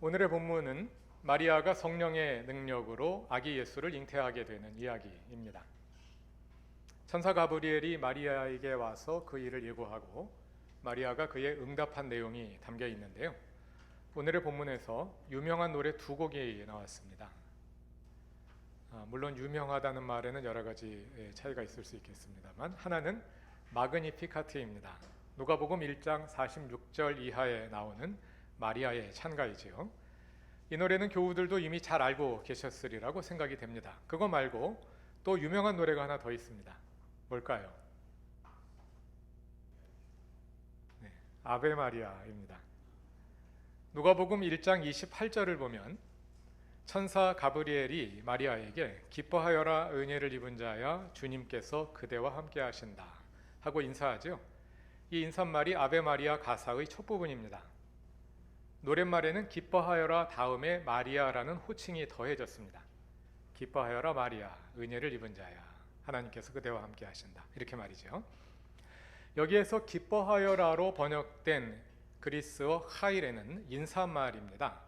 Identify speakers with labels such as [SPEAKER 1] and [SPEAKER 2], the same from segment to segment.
[SPEAKER 1] 오늘의 본문은 마리아가 성령의 능력으로 아기 예수를 잉태하게 되는 이야기입니다. 천사 가브리엘이 마리아에게 와서 그 일을 예고하고 마리아가 그에 응답한 내용이 담겨 있는데요. 오늘의 본문에서 유명한 노래 두 곡이 나왔습니다. 물론 유명하다는 말에는 여러 가지 차이가 있을 수 있겠습니다만, 하나는 마그니피카트입니다. 누가복음 1장 46절 이하에 나오는 마리아의 찬가이지요. 이 노래는 교우들도 이미 잘 알고 계셨으리라고 생각이 됩니다. 그거 말고 또 유명한 노래가 하나 더 있습니다. 뭘까요? 아베 마리아입니다. 누가복음 1장 28절을 보면 천사 가브리엘이 마리아에게 기뻐하여라 은혜를 입은 자야 주님께서 그대와 함께 하신다 하고 인사하죠. 이 인사말이 아베 마리아 가사의 첫 부분입니다. 노랫말에는 기뻐하여라 다음에 마리아라는 호칭이 더해졌습니다. 기뻐하여라 마리아, 은혜를 입은 자야, 하나님께서 그대와 함께 하신다, 이렇게 말이죠. 여기에서 기뻐하여라로 번역된 그리스어 하이레는 인사말입니다.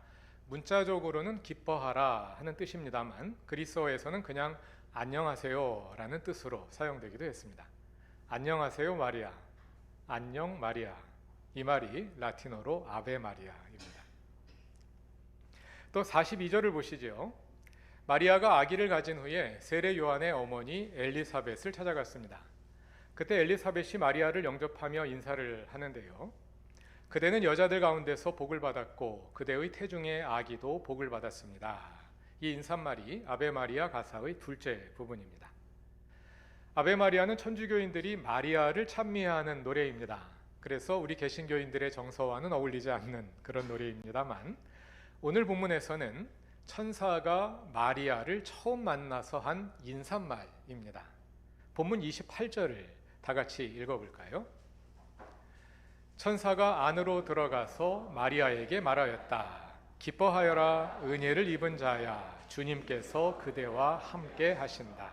[SPEAKER 1] 문자적으로는 기뻐하라 하는 뜻입니다만 그리스어에서는 그냥 안녕하세요 라는 뜻으로 사용되기도 했습니다. 안녕하세요 마리아, 안녕 마리아, 이 말이 라틴어로 아베 마리아입니다. 또 42절을 보시죠. 마리아가 아기를 가진 후에 세례 요한의 어머니 엘리사벳을 찾아갔습니다. 그때 엘리사벳이 마리아를 영접하며 인사를 하는데요. 그대는 여자들 가운데서 복을 받았고 그대의 태중의 아기도 복을 받았습니다. 이 인사말이 아베 마리아 가사의 둘째 부분입니다. 아베 마리아는 천주교인들이 마리아를 찬미하는 노래입니다. 그래서 우리 개신교인들의 정서와는 어울리지 않는 그런 노래입니다만, 오늘 본문에서는 천사가 마리아를 처음 만나서 한 인사말입니다. 본문 28절을 다 같이 읽어볼까요? 천사가 안으로 들어가서 마리아에게 말하였다. 기뻐하여라 은혜를 입은 자야 주님께서 그대와 함께 하신다.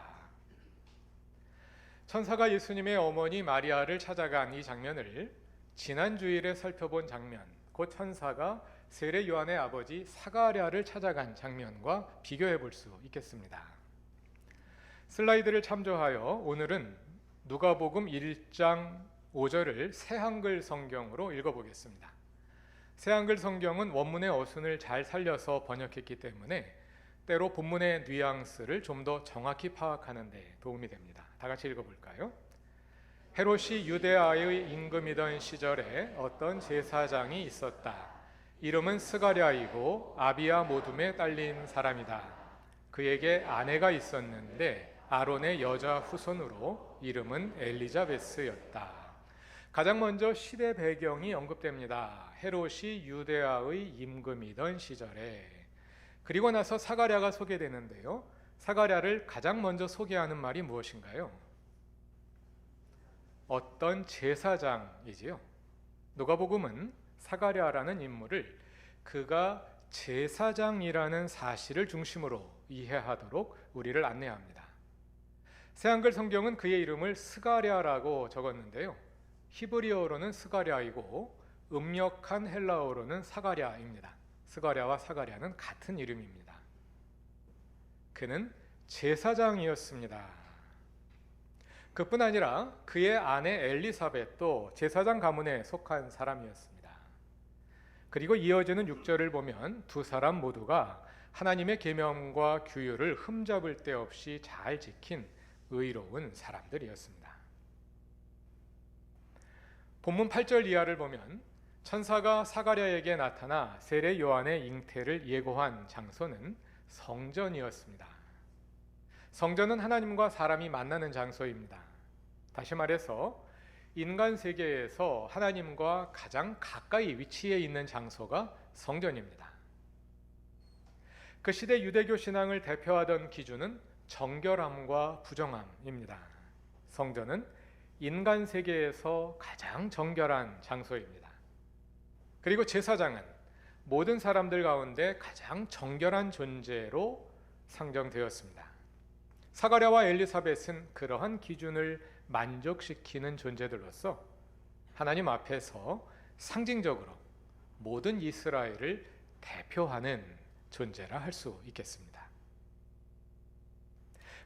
[SPEAKER 1] 천사가 예수님의 어머니 마리아를 찾아간 이 장면을 지난 주일에 살펴본 장면, 곧 천사가 세례 요한의 아버지 사가랴를 찾아간 장면과 비교해 볼 수 있겠습니다. 슬라이드를 참조하여 오늘은 누가복음 1장 5절을 새한글 성경으로 읽어보겠습니다. 새한글 성경은 원문의 어순을 잘 살려서 번역했기 때문에 때로 본문의 뉘앙스를 좀 더 정확히 파악하는 데 도움이 됩니다. 다 같이 읽어볼까요? 헤롯이 유대아의 임금이던 시절에 어떤 제사장이 있었다. 이름은 스가랴이고 아비야 모둠에 딸린 사람이다. 그에게 아내가 있었는데 아론의 여자 후손으로 이름은 엘리자베스였다. 가장 먼저 시대 배경이 언급됩니다. 헤롯이 유대아의 임금이던 시절에. 그리고 나서 사가랴가 소개되는데요. 사가랴를 가장 먼저 소개하는 말이 무엇인가요? 어떤 제사장이지요. 누가복음은 사가랴라는 인물을 그가 제사장이라는 사실을 중심으로 이해하도록 우리를 안내합니다. 새한글 성경은 그의 이름을 스가랴라고 적었는데요. 히브리어로는 스가랴이고 음력한 헬라어로는 사가랴입니다. 스가랴와 사가랴는 같은 이름입니다. 그는 제사장이었습니다. 그뿐 아니라 그의 아내 엘리사벳도 제사장 가문에 속한 사람이었습니다. 그리고 이어지는 6절을 보면 두 사람 모두가 하나님의 계명과 규율을 흠잡을 데 없이 잘 지킨 의로운 사람들이었습니다. 본문 8절 이하를 보면 천사가 사가랴에게 나타나 세례 요한의 잉태를 예고한 장소는 성전이었습니다. 성전은 하나님과 사람이 만나는 장소입니다. 다시 말해서 인간 세계에서 하나님과 가장 가까이 위치해 있는 장소가 성전입니다. 그 시대 유대교 신앙을 대표하던 기준은 정결함과 부정함입니다. 성전은 인간 세계에서 가장 정결한 장소입니다. 그리고 제사장은 모든 사람들 가운데 가장 정결한 존재로 상정되었습니다. 사가랴와 엘리사벳은 그러한 기준을 만족시키는 존재들로서 하나님 앞에서 상징적으로 모든 이스라엘을 대표하는 존재라 할 수 있겠습니다.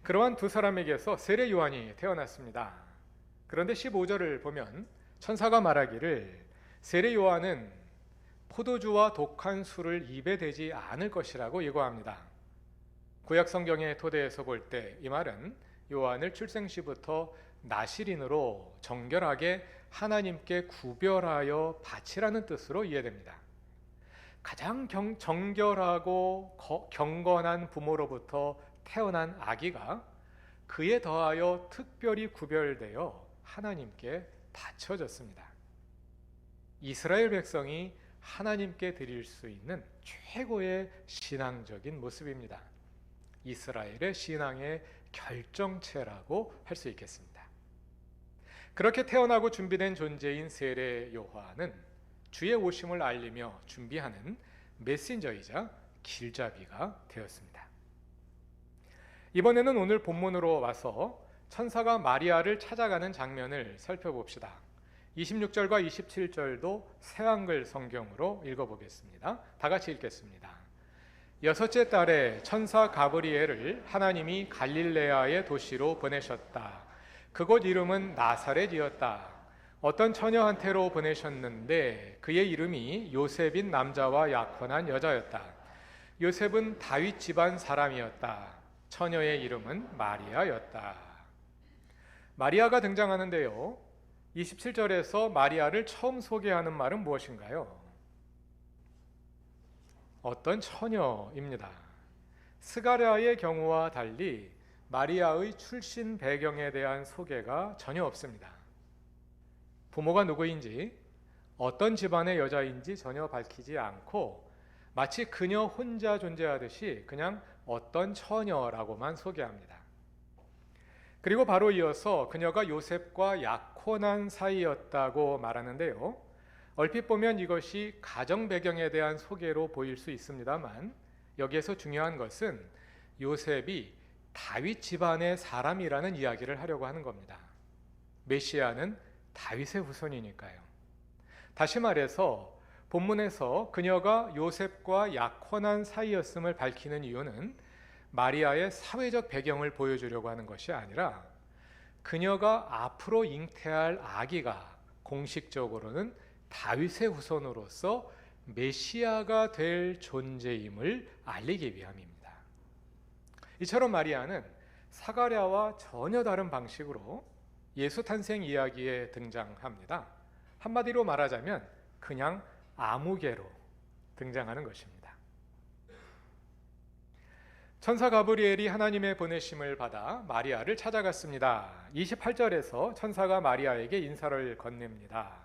[SPEAKER 1] 그러한 두 사람에게서 세례 요한이 태어났습니다. 그런데 15절을 보면 천사가 말하기를 세례 요한은 포도주와 독한 술을 입에 대지 않을 것이라고 예고합니다. 구약 성경의 토대에서 볼 때 이 말은 요한을 출생시부터 나실인으로 정결하게 하나님께 구별하여 바치라는 뜻으로 이해됩니다. 가장 정결하고 경건한 부모로부터 태어난 아기가 그에 더하여 특별히 구별되어 하나님께 바쳐졌습니다. 이스라엘 백성이 하나님께 드릴 수 있는 최고의 신앙적인 모습입니다. 이스라엘의 신앙의 결정체라고 할 수 있겠습니다. 그렇게 태어나고 준비된 존재인 세례 요한은 주의 오심을 알리며 준비하는 메신저이자 길잡이가 되었습니다. 이번에는 오늘 본문으로 와서 천사가 마리아를 찾아가는 장면을 살펴봅시다. 26절과 27절도 새한글 성경으로 읽어보겠습니다. 다 같이 읽겠습니다. 여섯째 달에 천사 가브리엘을 하나님이 갈릴레아의 도시로 보내셨다. 그곳 이름은 나사렛이었다. 어떤 처녀한테로 보내셨는데 그의 이름이 요셉인 남자와 약혼한 여자였다. 요셉은 다윗 집안 사람이었다. 처녀의 이름은 마리아였다. 마리아가 등장하는데요. 27절에서 마리아를 처음 소개하는 말은 무엇인가요? 어떤 처녀입니다. 스가랴의 경우와 달리 마리아의 출신 배경에 대한 소개가 전혀 없습니다. 부모가 누구인지, 어떤 집안의 여자인지 전혀 밝히지 않고 마치 그녀 혼자 존재하듯이 그냥 어떤 처녀라고만 소개합니다. 그리고 바로 이어서 그녀가 요셉과 약혼한 사이였다고 말하는데요. 얼핏 보면 이것이 가정 배경에 대한 소개로 보일 수 있습니다만 여기에서 중요한 것은 요셉이 다윗 집안의 사람이라는 이야기를 하려고 하는 겁니다. 메시아는 다윗의 후손이니까요. 다시 말해서 본문에서 그녀가 요셉과 약혼한 사이였음을 밝히는 이유는 마리아의 사회적 배경을 보여주려고 하는 것이 아니라 그녀가 앞으로 잉태할 아기가 공식적으로는 다윗의 후손으로서 메시아가 될 존재임을 알리기 위함입니다. 이처럼 마리아는 사가랴와 전혀 다른 방식으로 예수 탄생 이야기에 등장합니다. 한마디로 말하자면 그냥 아무개로 등장하는 것입니다. 천사 가브리엘이 하나님의 보내심을 받아 마리아를 찾아갔습니다. 28절에서 천사가 마리아에게 인사를 건넵니다.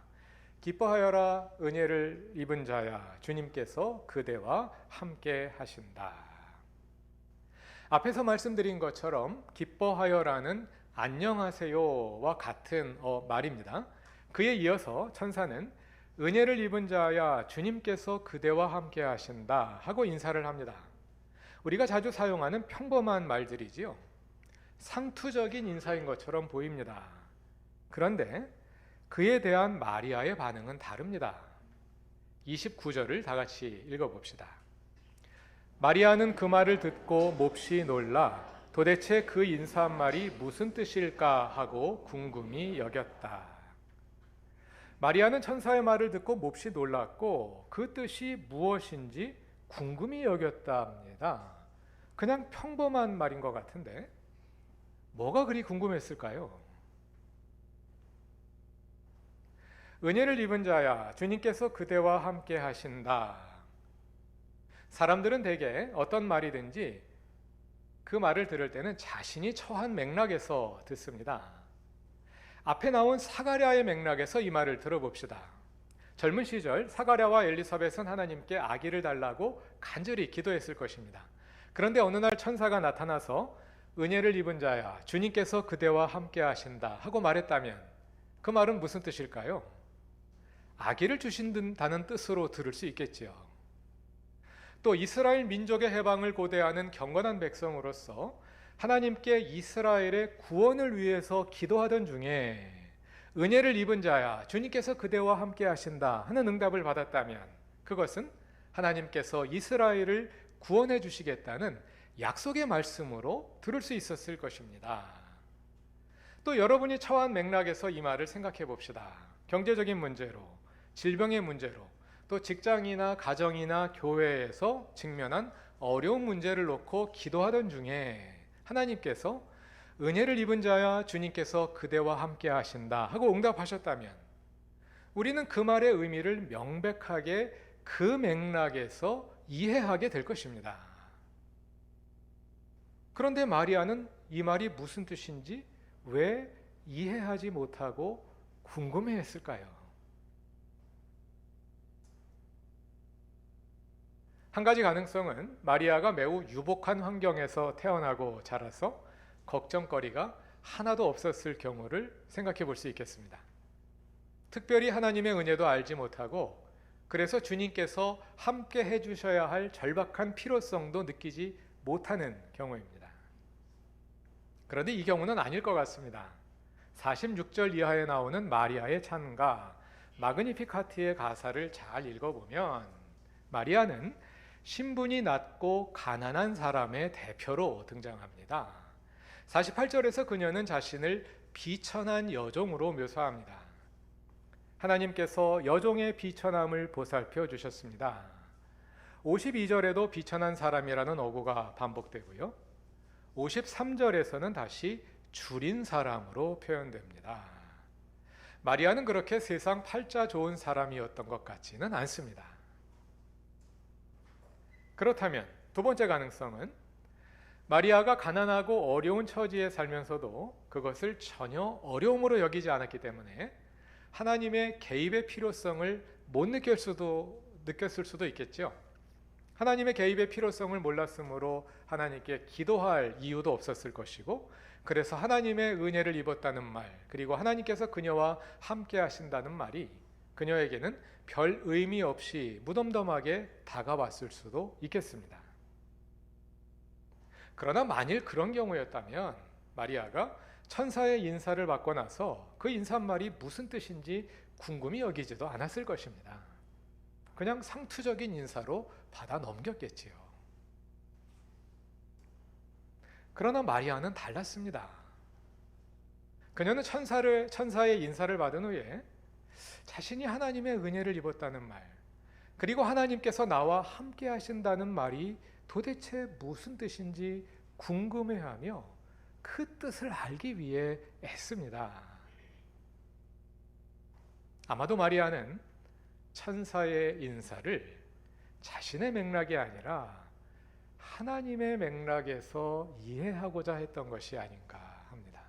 [SPEAKER 1] 기뻐하여라, 은혜를 입은 자야, 주님께서 그대와 함께 하신다. 앞에서 말씀드린 것처럼 기뻐하여라는 안녕하세요와 같은 말입니다. 그에 이어서 천사는 은혜를 입은 자야, 주님께서 그대와 함께 하신다 하고 인사를 합니다. 우리가 자주 사용하는 평범한 말들이지요. 상투적인 인사인 것처럼 보입니다. 그런데 그에 대한 마리아의 반응은 다릅니다. 29절을 다 같이 읽어봅시다. 마리아는 그 말을 듣고 몹시 놀라 도대체 그 인사말이 무슨 뜻일까 하고 궁금히 여겼다. 마리아는 천사의 말을 듣고 몹시 놀랐고 그 뜻이 무엇인지 궁금히 여겼답니다. 그냥 평범한 말인 것 같은데 뭐가 그리 궁금했을까요? 은혜를 입은 자야, 주님께서 그대와 함께 하신다. 사람들은 대개 어떤 말이든지 그 말을 들을 때는 자신이 처한 맥락에서 듣습니다. 앞에 나온 사가랴의 맥락에서 이 말을 들어봅시다. 젊은 시절 사가랴와 엘리사벳은 하나님께 아기를 달라고 간절히 기도했을 것입니다. 그런데 어느 날 천사가 나타나서 은혜를 입은 자야, 주님께서 그대와 함께 하신다 하고 말했다면 그 말은 무슨 뜻일까요? 아기를 주신다는 뜻으로 들을 수 있겠지요. 또 이스라엘 민족의 해방을 고대하는 경건한 백성으로서 하나님께 이스라엘의 구원을 위해서 기도하던 중에 은혜를 입은 자야, 주님께서 그대와 함께 하신다 하는 응답을 받았다면 그것은 하나님께서 이스라엘을 구원해 주시겠다는 약속의 말씀으로 들을 수 있었을 것입니다. 또 여러분이 처한 맥락에서 이 말을 생각해 봅시다. 경제적인 문제로, 질병의 문제로, 또 직장이나 가정이나 교회에서 직면한 어려운 문제를 놓고 기도하던 중에 하나님께서 은혜를 입은 자야 주님께서 그대와 함께 하신다 하고 응답하셨다면 우리는 그 말의 의미를 명백하게 그 맥락에서 이해하게 될 것입니다. 그런데 마리아는 이 말이 무슨 뜻인지 왜 이해하지 못하고 궁금해했을까요? 한 가지 가능성은 마리아가 매우 유복한 환경에서 태어나고 자라서 걱정거리가 하나도 없었을 경우를 생각해 볼 수 있겠습니다. 특별히 하나님의 은혜도 알지 못하고 그래서 주님께서 함께 해주셔야 할 절박한 필요성도 느끼지 못하는 경우입니다. 그런데 이 경우는 아닐 것 같습니다. 46절 이하에 나오는 마리아의 찬가 마그니피카트의 가사를 잘 읽어보면 마리아는 신분이 낮고 가난한 사람의 대표로 등장합니다. 48절에서 그녀는 자신을 비천한 여종으로 묘사합니다. 하나님께서 여종의 비천함을 보살펴 주셨습니다. 52절에도 비천한 사람이라는 어구가 반복되고요. 53절에서는 다시 줄인 사람으로 표현됩니다. 마리아는 그렇게 세상 팔자 좋은 사람이었던 것 같지는 않습니다. 그렇다면 두 번째 가능성은 마리아가 가난하고 어려운 처지에 살면서도 그것을 전혀 어려움으로 여기지 않았기 때문에 하나님의 개입의 필요성을 못 느꼈을 수도 있겠죠. 하나님의 개입의 필요성을 몰랐으므로 하나님께 기도할 이유도 없었을 것이고 그래서 하나님의 은혜를 입었다는 말 그리고 하나님께서 그녀와 함께 하신다는 말이 그녀에게는 별 의미 없이 무덤덤하게 다가왔을 수도 있겠습니다. 그러나 만일 그런 경우였다면 마리아가 천사의 인사를 받고 나서 그 인사말이 무슨 뜻인지 궁금히 여기지도 않았을 것입니다. 그냥 상투적인 인사로 받아 넘겼겠지요. 그러나 마리아는 달랐습니다. 그녀는 천사의 인사를 받은 후에 자신이 하나님의 은혜를 입었다는 말 그리고 하나님께서 나와 함께 하신다는 말이 도대체 무슨 뜻인지 궁금해하며 그 뜻을 알기 위해 애씁니다. 아마도 마리아는 천사의 인사를 자신의 맥락이 아니라 하나님의 맥락에서 이해하고자 했던 것이 아닌가 합니다.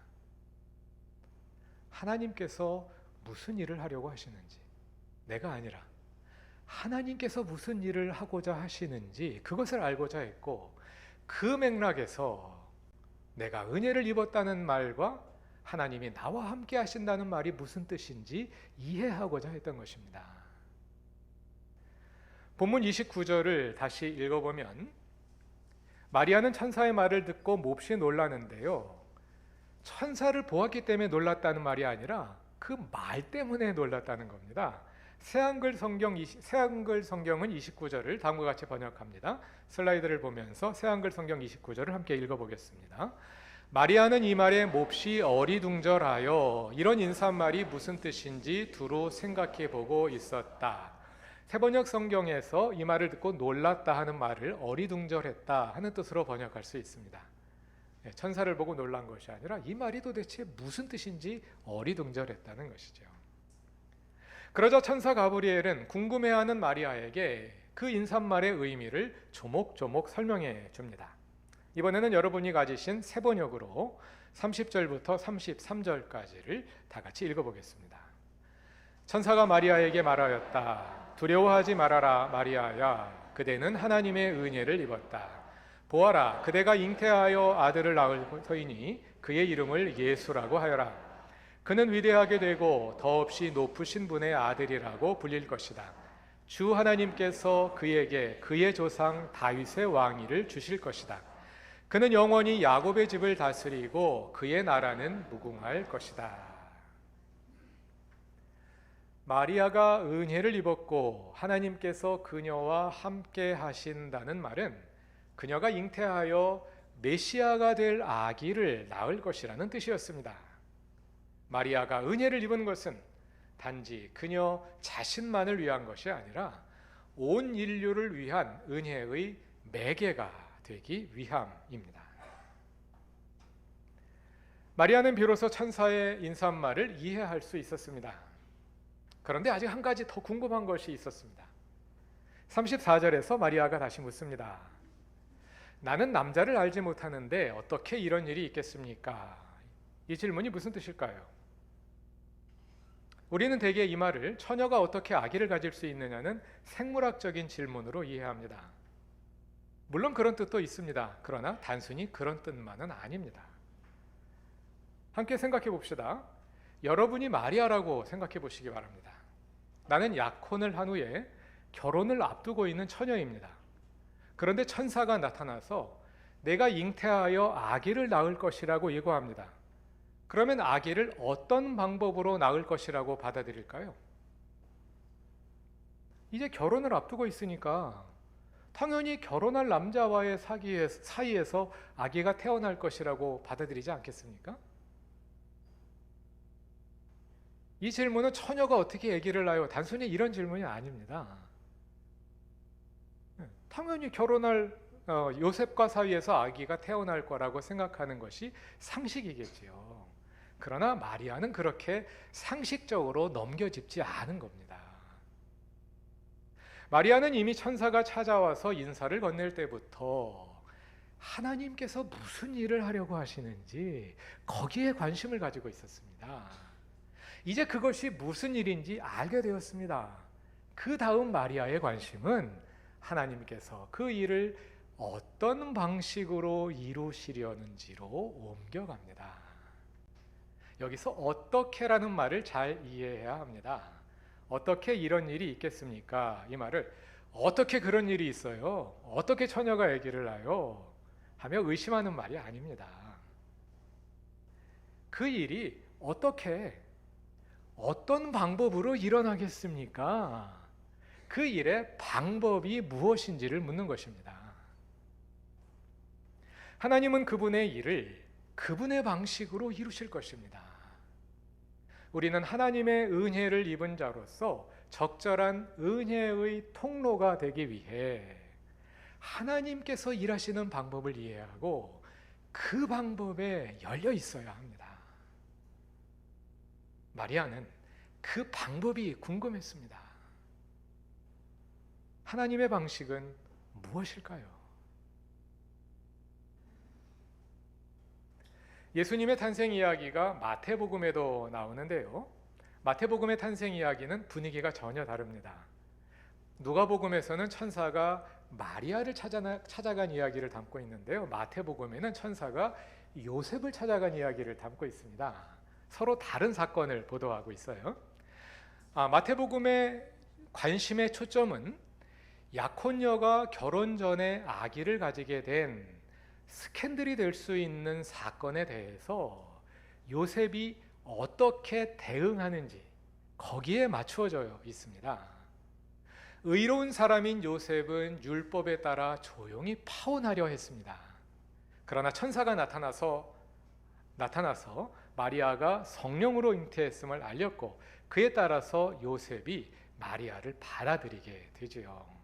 [SPEAKER 1] 하나님께서 무슨 일을 하려고 하시는지 내가 아니라 하나님께서 무슨 일을 하고자 하시는지 그것을 알고자 했고 그 맥락에서 내가 은혜를 입었다는 말과 하나님이 나와 함께 하신다는 말이 무슨 뜻인지 이해하고자 했던 것입니다. 본문 29절을 다시 읽어보면 마리아는 천사의 말을 듣고 몹시 놀라는데요. 천사를 보았기 때문에 놀랐다는 말이 아니라 그 말 때문에 놀랐다는 겁니다. 새한글 성경은 29절을 다음과 같이 번역합니다. 슬라이드를 보면서 새한글 성경 29절을 함께 읽어보겠습니다. 마리아는 이 말에 몹시 어리둥절하여 이런 인사말이 무슨 뜻인지 두루 생각해보고 있었다. 새번역 성경에서 이 말을 듣고 놀랐다 하는 말을 어리둥절했다 하는 뜻으로 번역할 수 있습니다. 천사를 보고 놀란 것이 아니라 이 말이 도대체 무슨 뜻인지 어리둥절했다는 것이죠. 그러자 천사 가브리엘은 궁금해하는 마리아에게 그 인사말의 의미를 조목조목 설명해 줍니다. 이번에는 여러분이 가지신 새번역으로 30절부터 33절까지를 다 같이 읽어보겠습니다. 천사가 마리아에게 말하였다. 두려워하지 말아라 마리아야. 그대는 하나님의 은혜를 입었다. 보아라, 그대가 잉태하여 아들을 낳을 터이니 그의 이름을 예수라고 하여라. 그는 위대하게 되고 더없이 높으신 분의 아들이라고 불릴 것이다. 주 하나님께서 그에게 그의 조상 다윗의 왕위를 주실 것이다. 그는 영원히 야곱의 집을 다스리고 그의 나라는 무궁할 것이다. 마리아가 은혜를 입었고 하나님께서 그녀와 함께 하신다는 말은 그녀가 잉태하여 메시아가 될 아기를 낳을 것이라는 뜻이었습니다. 마리아가 은혜를 입은 것은 단지 그녀 자신만을 위한 것이 아니라 온 인류를 위한 은혜의 매개가 되기 위함입니다. 마리아는 비로소 천사의 인사말을 이해할 수 있었습니다. 그런데 아직 한 가지 더 궁금한 것이 있었습니다. 34절에서 마리아가 다시 묻습니다. 나는 남자를 알지 못하는데 어떻게 이런 일이 있겠습니까? 이 질문이 무슨 뜻일까요? 우리는 대개 이 말을 처녀가 어떻게 아기를 가질 수 있느냐는 생물학적인 질문으로 이해합니다. 물론 그런 뜻도 있습니다. 그러나 단순히 그런 뜻만은 아닙니다. 함께 생각해 봅시다. 여러분이 마리아라고 생각해 보시기 바랍니다. 나는 약혼을 한 후에 결혼을 앞두고 있는 처녀입니다. 그런데 천사가 나타나서 내가 잉태하여 아기를 낳을 것이라고 예고합니다. 그러면 아기를 어떤 방법으로 낳을 것이라고 받아들일까요? 이제 결혼을 앞두고 있으니까 당연히 결혼할 남자와의 사이에서 아기가 태어날 것이라고 받아들이지 않겠습니까? 이 질문은 처녀가 어떻게 아기를 낳아요? 단순히 이런 질문이 아닙니다. 당연히 결혼할 요셉과 사이에서 아기가 태어날 거라고 생각하는 것이 상식이겠지요. 그러나 마리아는 그렇게 상식적으로 넘겨짚지 않은 겁니다. 마리아는 이미 천사가 찾아와서 인사를 건넬 때부터 하나님께서 무슨 일을 하려고 하시는지 거기에 관심을 가지고 있었습니다. 이제 그것이 무슨 일인지 알게 되었습니다. 그 다음 마리아의 관심은 하나님께서 그 일을 어떤 방식으로 이루시려는지로 옮겨갑니다. 여기서 어떻게라는 말을 잘 이해해야 합니다. 어떻게 이런 일이 있겠습니까? 이 말을 어떻게 그런 일이 있어요? 어떻게 처녀가 아기를 낳아요? 하며 의심하는 말이 아닙니다. 그 일이 어떤 방법으로 일어나겠습니까? 그 일의 방법이 무엇인지를 묻는 것입니다. 하나님은 그분의 일을 그분의 방식으로 이루실 것입니다. 우리는 하나님의 은혜를 입은 자로서 적절한 은혜의 통로가 되기 위해 하나님께서 일하시는 방법을 이해하고 그 방법에 열려 있어야 합니다. 마리아는 그 방법이 궁금했습니다. 하나님의 방식은 무엇일까요? 예수님의 탄생 이야기가 마태복음에도 나오는데요. 마태복음의 탄생 이야기는 분위기가 전혀 다릅니다. 누가복음에서는 천사가 마리아를 찾아간 이야기를 담고 있는데요. 마태복음에는 천사가 요셉을 찾아간 이야기를 담고 있습니다. 서로 다른 사건을 보도하고 있어요. 마태복음의 관심의 초점은 약혼녀가 결혼 전에 아기를 가지게 된 스캔들이 될 수 있는 사건에 대해서 요셉이 어떻게 대응하는지 거기에 맞추어져 있습니다. 의로운 사람인 요셉은 율법에 따라 조용히 파혼하려 했습니다. 그러나 천사가 나타나서 마리아가 성령으로 잉태했음을 알렸고 그에 따라서 요셉이 마리아를 받아들이게 되지요.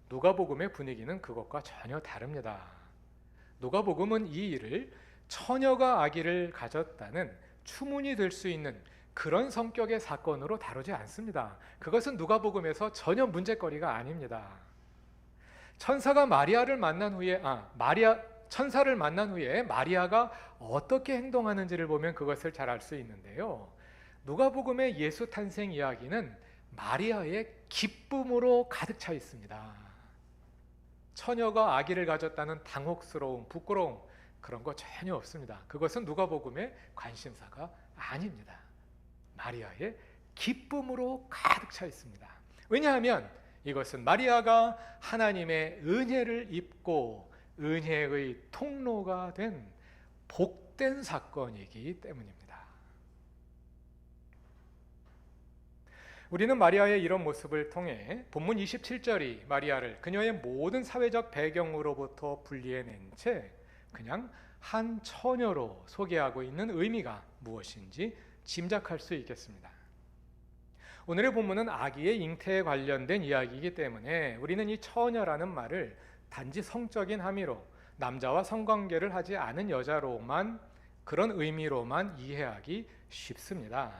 [SPEAKER 1] 누가복음의 분위기는 그것과 전혀 다릅니다. 누가복음은 이 일을 처녀가 아기를 가졌다는 추문이 될 수 있는 그런 성격의 사건으로 다루지 않습니다. 그것은 누가복음에서 전혀 문제거리가 아닙니다. 천사를 만난 후에 마리아가 어떻게 행동하는지를 보면 그것을 잘 알 수 있는데요. 누가복음의 예수 탄생 이야기는 마리아의 기쁨으로 가득 차 있습니다. 처녀가 아기를 가졌다는 당혹스러움, 부끄러움 그런 거 전혀 없습니다. 그것은 누가복음의 관심사가 아닙니다. 마리아의 기쁨으로 가득 차 있습니다. 왜냐하면 이것은 마리아가 하나님의 은혜를 입고 은혜의 통로가 된 복된 사건이기 때문입니다. 우리는 마리아의 이런 모습을 통해 본문 27절이 마리아를 그녀의 모든 사회적 배경으로부터 분리해낸 채 그냥 한 처녀로 소개하고 있는 의미가 무엇인지 짐작할 수 있겠습니다. 오늘의 본문은 아기의 잉태에 관련된 이야기이기 때문에 우리는 이 처녀라는 말을 단지 성적인 함의로 남자와 성관계를 하지 않은 여자로만, 그런 의미로만 이해하기 쉽습니다.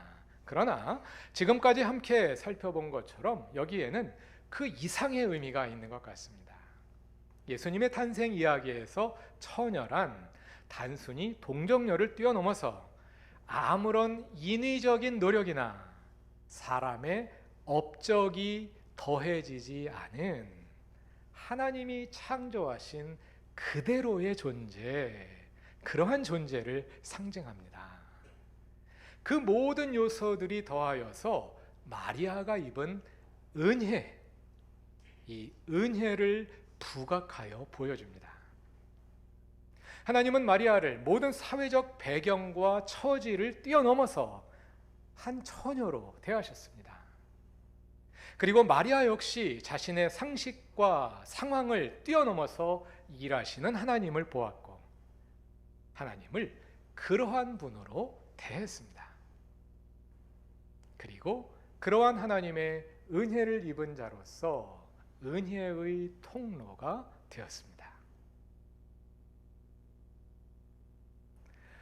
[SPEAKER 1] 그러나 지금까지 함께 살펴본 것처럼 여기에는 그 이상의 의미가 있는 것 같습니다. 예수님의 탄생 이야기에서 처녀란 단순히 동정녀를 뛰어넘어서 아무런 인위적인 노력이나 사람의 업적이 더해지지 않은 하나님이 창조하신 그대로의 존재, 그러한 존재를 상징합니다. 그 모든 요소들이 더하여서 마리아가 입은 은혜, 이 은혜를 부각하여 보여줍니다. 하나님은 마리아를 모든 사회적 배경과 처지를 뛰어넘어서 한 처녀로 대하셨습니다. 그리고 마리아 역시 자신의 상식과 상황을 뛰어넘어서 일하시는 하나님을 보았고 하나님을 그러한 분으로 대했습니다. 그리고 그러한 하나님의 은혜를 입은 자로서 은혜의 통로가 되었습니다.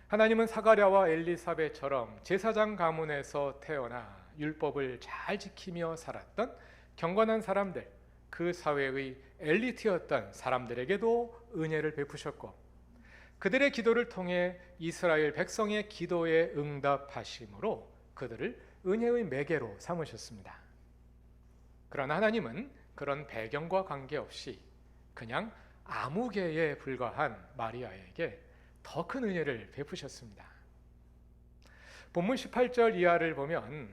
[SPEAKER 1] 하나님은 사가랴와 엘리사벳처럼 제사장 가문에서 태어나 율법을 잘 지키며 살았던 경건한 사람들, 그 사회의 엘리트였던 사람들에게도 은혜를 베푸셨고 그들의 기도를 통해 이스라엘 백성의 기도에 응답하심으로 그들을 은혜의 매개로 삼으셨습니다. 그러나 하나님은 그런 배경과 관계없이 그냥 아무개에 불과한 마리아에게 더 큰 은혜를 베푸셨습니다. 본문 18절 이하를 보면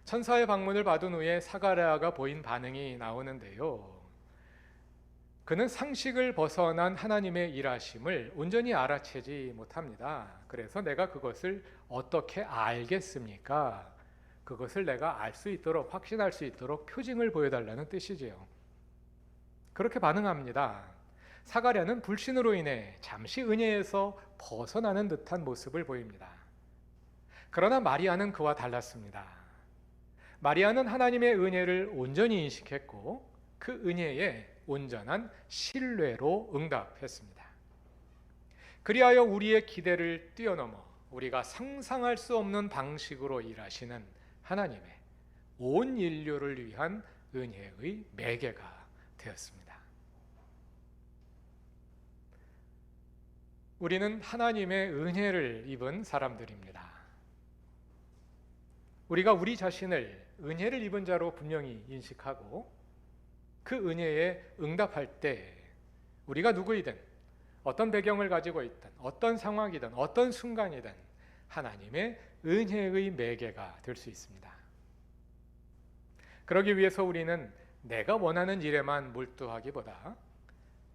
[SPEAKER 1] 천사의 방문을 받은 후에 사가랴가 보인 반응이 나오는데요. 그는 상식을 벗어난 하나님의 일하심을 온전히 알아채지 못합니다. 그래서 내가 그것을 어떻게 알겠습니까? 그것을 내가 알 수 있도록, 확신할 수 있도록 표징을 보여달라는 뜻이지요. 그렇게 반응합니다. 사가랴는 불신으로 인해 잠시 은혜에서 벗어나는 듯한 모습을 보입니다. 그러나 마리아는 그와 달랐습니다. 마리아는 하나님의 은혜를 온전히 인식했고 그 은혜에 온전한 신뢰로 응답했습니다. 그리하여 우리의 기대를 뛰어넘어 우리가 상상할 수 없는 방식으로 일하시는 하나님의 온 인류를 위한 은혜의 매개가 되었습니다. 우리는 하나님의 은혜를 입은 사람들입니다. 우리가 우리 자신을 은혜를 입은 자로 분명히 인식하고 그 은혜에 응답할 때 우리가 누구이든 어떤 배경을 가지고 있든 어떤 상황이든 어떤 순간이든 하나님의 은혜의 매개가 될 수 있습니다. 그러기 위해서 우리는 내가 원하는 일에만 몰두하기보다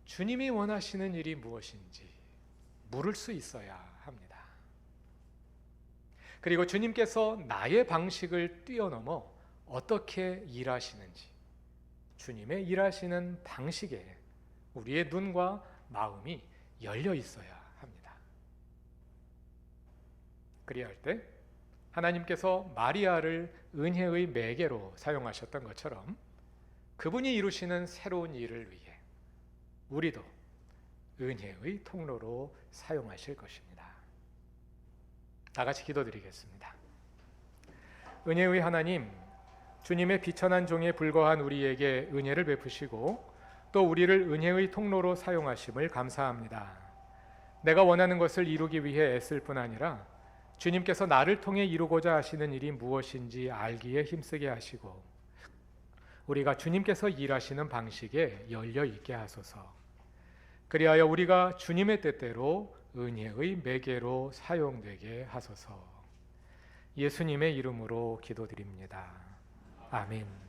[SPEAKER 1] 주님이 원하시는 일이 무엇인지 물을 수 있어야 합니다. 그리고 주님께서 나의 방식을 뛰어넘어 어떻게 일하시는지 주님의 일하시는 방식에 우리의 눈과 마음이 열려 있어야 합니다. 그리할 때 하나님께서 마리아를 은혜의 매개로 사용하셨던 것처럼 그분이 이루시는 새로운 일을 위해 우리도 은혜의 통로로 사용하실 것입니다. 다 같이 기도드리겠습니다. 은혜의 하나님, 주님의 비천한 종에 불과한 우리에게 은혜를 베푸시고 또 우리를 은혜의 통로로 사용하심을 감사합니다. 내가 원하는 것을 이루기 위해 애쓸 뿐 아니라 주님께서 나를 통해 이루고자 하시는 일이 무엇인지 알기에 힘쓰게 하시고 우리가 주님께서 일하시는 방식에 열려 있게 하소서. 그리하여 우리가 주님의 뜻대로 은혜의 매개로 사용되게 하소서. 예수님의 이름으로 기도드립니다. 아멘.